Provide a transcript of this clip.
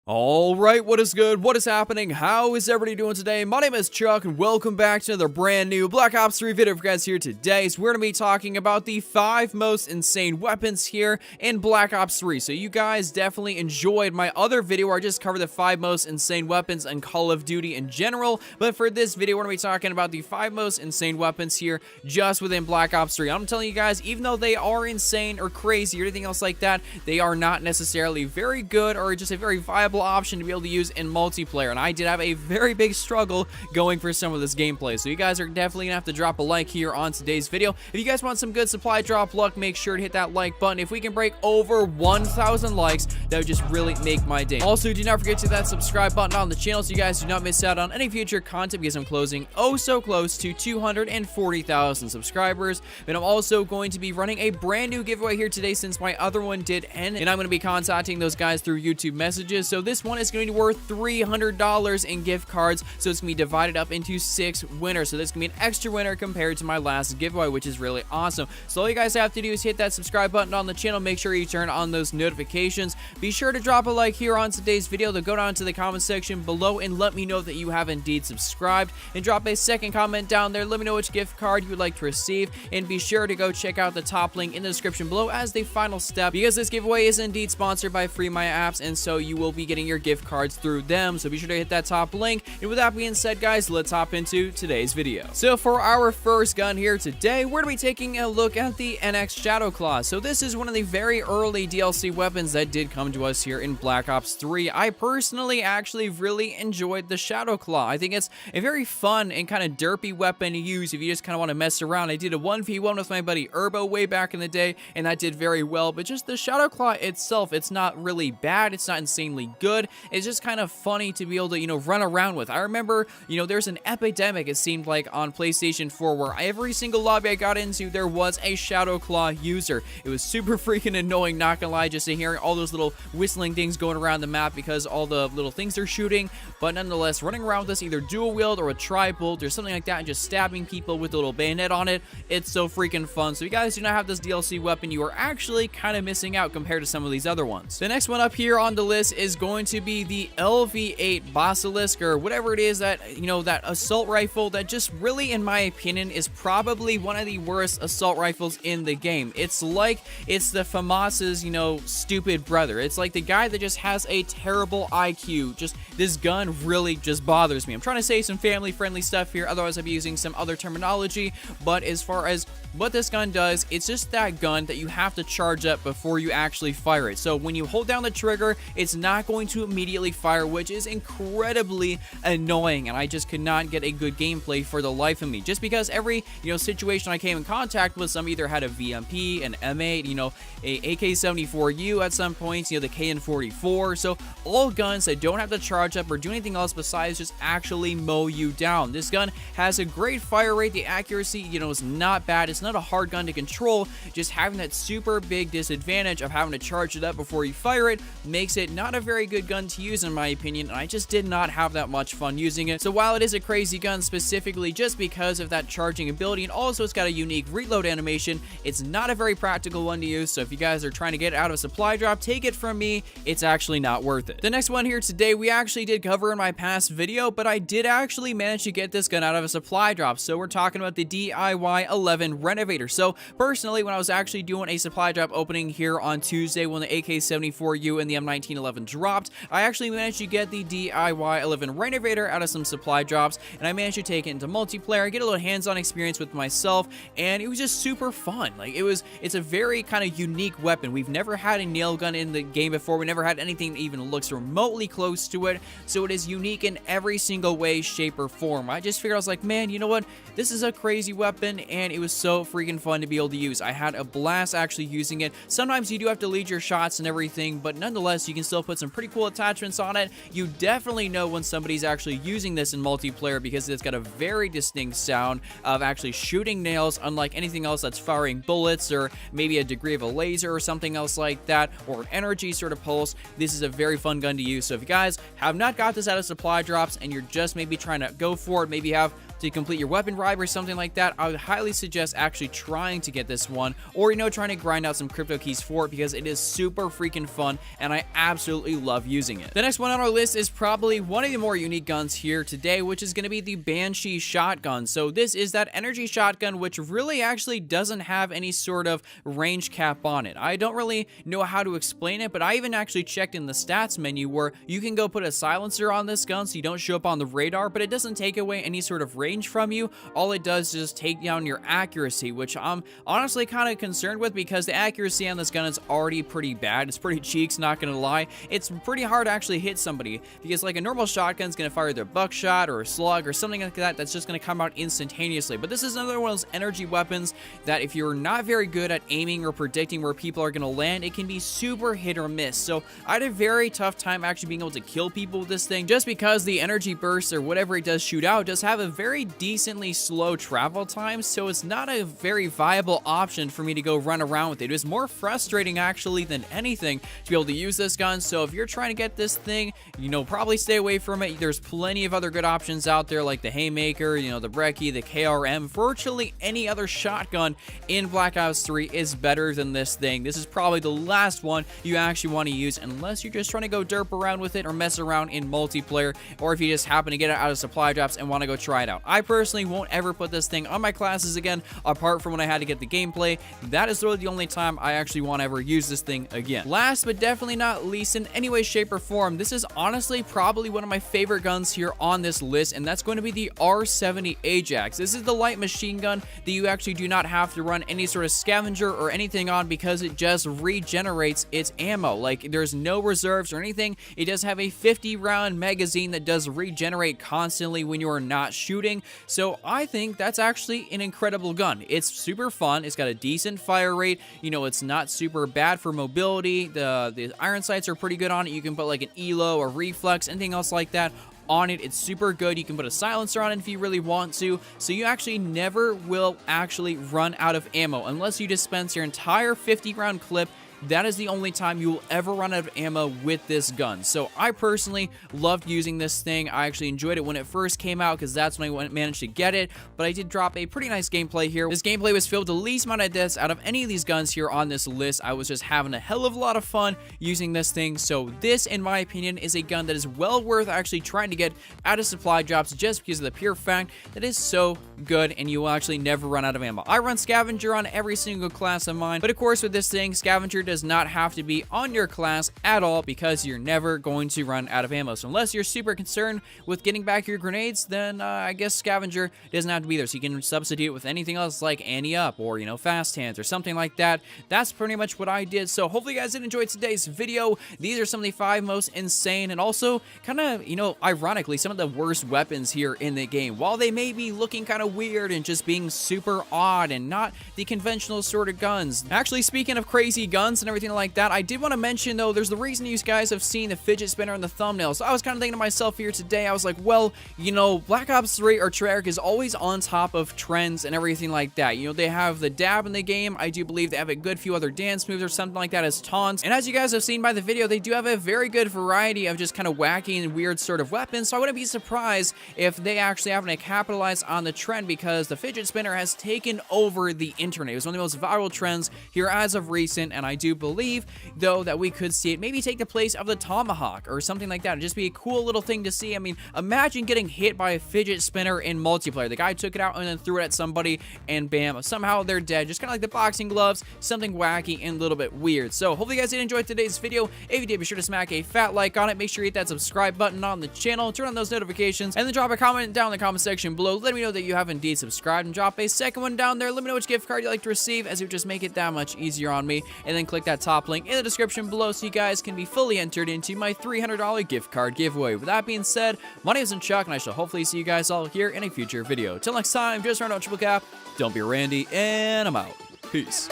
Alright, what is good? What is happening? How is everybody doing today? My name is Chuck, and welcome back to another brand new Black Ops 3 video for you guys here today. So we're going to be talking about the 5 most insane weapons here in Black Ops 3. So you guys definitely enjoyed my other video where I just covered the 5 most insane weapons in Call of Duty in general. But for this video, we're going to be talking about the 5 most insane weapons here just within Black Ops 3. I'm telling you guys, even though they are insane or crazy or anything else like that, they are not necessarily very good or just a very viable option to be able to use in multiplayer, and I did have a very big struggle going for some of this gameplay, so you guys are definitely gonna have to drop a like here on today's video. If you guys want some good supply drop luck, make sure to hit that like button. If we can break over 1,000 likes, that would just really make my day. Also, do not forget to hit that subscribe button on the channel so you guys do not miss out on any future content, because I'm closing oh so close to 240,000 subscribers. And I'm also going to be running a brand new giveaway here today since my other one did end, and I'm going to be contacting those guys through YouTube messages. So this one is going to be worth $300 in gift cards, so it's going to be divided up into 6 winners. So this is going to be an extra winner compared to my last giveaway, which is really awesome. So all you guys have to do is hit that subscribe button on the channel. Make sure you turn on those notifications. Be sure to drop a like here on today's video. Then go down to the comment section below and let me know that you have indeed subscribed, and drop a second comment down there. Let me know which gift card you would like to receive, and be sure to go check out the top link in the description below as the final step, because this giveaway is indeed sponsored by FreeMaya Apps, and so you will be getting your gift cards through them. So be sure to hit that top link. And with that being said, guys, let's hop into today's video. So for our first gun here today, we're going to be taking a look at the NX Shadowclaw. So this is one of the very early DLC weapons that did come to us here in Black Ops 3. I personally actually really enjoyed the Shadowclaw. I think it's a very fun and kind of derpy weapon to use if you just kind of want to mess around. I did a 1v1 with my buddy Urbo way back in the day, and that did very well. But just the Shadowclaw itself, it's not really bad. It's not insanely good. It's just kind of funny to be able to, run around with. I remember, there's an epidemic, it seemed like, on PlayStation 4 where every single lobby I got into, there was a Shadowclaw user. It was super freaking annoying, not gonna lie, just to hear all those little whistling things going around the map because all the little things they're shooting. But nonetheless, running around with this either dual wield or a tri-bolt or something like that and just stabbing people with a little bayonet on it, it's so freaking fun. So if you guys do not have this DLC weapon, you are actually kind of missing out compared to some of these other ones. The next one up here on the list is going to be the LV8 Basilisk, or whatever it is, that that assault rifle that just really, in my opinion, is probably one of the worst assault rifles in the game. It's like it's the FAMAS's stupid brother. It's like the guy that just has a terrible IQ. Just this gun really just bothers me. I'm trying to say some family friendly stuff here, otherwise I'd be using some other terminology. But as far as what this gun does, it's just that gun that you have to charge up before you actually fire it. So when you hold down the trigger, it's not going to immediately fire, which is incredibly annoying, and I just could not get a good gameplay for the life of me. Just because every situation I came in contact with, some either had a VMP, an M8, a AK-74U at some points, the KN-44. So all guns that don't have to charge up or do anything else besides just actually mow you down. This gun has a great fire rate. The accuracy, is not bad. It's not a hard gun to control. Just having that super big disadvantage of having to charge it up before you fire it makes it not a very good gun to use, in my opinion, and I just did not have that much fun using it. So while it is a crazy gun specifically just because of that charging ability, and also it's got a unique reload animation, it's not a very practical one to use. So if you guys are trying to get it out of a supply drop, take it from me, it's actually not worth it. The next one here today, we actually did cover in my past video, but I did actually manage to get this gun out of a supply drop. So we're talking about the DIY-11 Renovator. So personally, when I was actually doing a supply drop opening here on Tuesday when the AK-74U and the M1911 dropped, I actually managed to get the DIY-11 Renovator out of some supply drops, and I managed to take it into multiplayer, get a little hands-on experience with myself, and it was just super fun. Like, it's a very kind of unique weapon. We've never had a nail gun in the game before. We never had anything that even looks remotely close to it, so it is unique in every single way, shape, or form. I just figured, I was like, man, you know what? This is a crazy weapon, and it was so freaking fun to be able to use. I had a blast actually using it. Sometimes you do have to lead your shots and everything, but nonetheless, you can still put some pretty cool attachments on it. You definitely know when somebody's actually using this in multiplayer because it's got a very distinct sound of actually shooting nails, unlike anything else that's firing bullets or maybe a degree of a laser or something else like that, or an energy sort of pulse. This is a very fun gun to use. So if you guys have not got this out of supply drops and you're just maybe trying to go for it, maybe have to complete your weapon bribe or something like that, I would highly suggest actually trying to get this one, or trying to grind out some crypto keys for it, because it is super freaking fun and I absolutely love using it. The next one on our list is probably one of the more unique guns here today, which is going to be the Banshee shotgun. So this is that energy shotgun which really actually doesn't have any sort of range cap on it. I don't really know how to explain it, but I even actually checked in the stats menu where you can go put a silencer on this gun so you don't show up on the radar, but it doesn't take away any sort of range from you. All it does is just take down your accuracy, which I'm honestly kind of concerned with, because the accuracy on this gun is already pretty bad. It's pretty cheeks, not gonna lie. It's pretty hard to actually hit somebody, because like a normal shotgun is gonna fire either buckshot or a slug or something like that that's just gonna come out instantaneously. But this is another one of those energy weapons that if you're not very good at aiming or predicting where people are gonna land, it can be super hit or miss. So I had a very tough time actually being able to kill people with this thing, just because the energy burst or whatever it does shoot out does have a very decently slow travel time, so it's not a very viable option for me to go run around with it. It was more frustrating actually than anything to be able to use this gun. So if you're trying to get this thing, probably stay away from it. There's plenty of other good options out there, like the Haymaker, the Brecci, the KRM. Virtually any other shotgun in Black Ops 3 is better than this thing. This is probably the last one you actually want to use, unless you're just trying to go derp around with it or mess around in multiplayer, or if you just happen to get it out of supply drops and want to go try it out. I personally won't ever put this thing on my classes again, apart from when I had to get the gameplay. That is really the only time I actually want to ever use this thing again. Last but definitely not least, in any way, shape, or form, this is honestly probably one of my favorite guns here on this list, and that's going to be the R70 Ajax. This is the light machine gun that you actually do not have to run any sort of scavenger or anything on, because it just regenerates its ammo. Like, there's no reserves or anything. It does have a 50-round magazine that does regenerate constantly when you are not shooting. So I think that's actually an incredible gun. It's super fun. It's got a decent fire rate. It's not super bad for mobility. The iron sights are pretty good on it. You can put like an ELO or reflex, anything else like that on it. It's super good. You can put a silencer on it if you really want to, so you actually never will actually run out of ammo unless you dispense your entire 50-round clip. That is the only time you will ever run out of ammo with this gun. So I personally loved using this thing. I actually enjoyed it when it first came out, because that's when I managed to get it, but I did drop a pretty nice gameplay here. This gameplay was filled with the least amount of deaths out of any of these guns here on this list. I was just having a hell of a lot of fun using this thing. So this, in my opinion, is a gun that is well worth actually trying to get out of supply drops, just because of the pure fact that it is so good and you will actually never run out of ammo. I run Scavenger on every single class of mine, but of course with this thing, Scavenger does not have to be on your class at all, because you're never going to run out of ammo. So unless you're super concerned with getting back your grenades, then I guess Scavenger doesn't have to be there. So you can substitute with anything else like Anti-Up or, Fast Hands or something like that. That's pretty much what I did. So hopefully you guys did enjoy today's video. These are some of the 5 most insane and also kind of, ironically, some of the worst weapons here in the game. While they may be looking kind of weird and just being super odd and not the conventional sort of guns. Actually, speaking of crazy guns and everything like that, I did want to mention though, there's the reason you guys have seen the fidget spinner in the thumbnail. So I was kind of thinking to myself here today, I was like, well, Black Ops 3 or Treyarch is always on top of trends and everything like that. They have the dab in the game. I do believe they have a good few other dance moves or something like that as taunts. And as you guys have seen by the video, they do have a very good variety of just kind of wacky and weird sort of weapons. So I wouldn't be surprised if they actually happen to capitalize on the trend, because the fidget spinner has taken over the internet. It was one of the most viral trends here as of recent, and I do believe though that we could see it maybe take the place of the tomahawk or something like that. It'd just be a cool little thing to see. I mean, imagine getting hit by a fidget spinner in multiplayer. The guy took it out and then threw it at somebody, and bam, somehow they're dead. Just kind of like the boxing gloves, something wacky and a little bit weird. So hopefully you guys did enjoy today's video. If you did, be sure to smack a fat like on it. Make sure you hit that subscribe button on the channel, turn on those notifications, and then drop a comment down in the comment section below. Let me know that you have indeed subscribed, and drop a second one down there. Let me know which gift card you'd like to receive, as it would just make it that much easier on me. And then click that top link in the description below so you guys can be fully entered into my $300 gift card giveaway. With that being said, my name is Chuck, and I shall hopefully see you guys all here in a future video. Till next time, just run out triple cap, don't be Randy, and I'm out. Peace.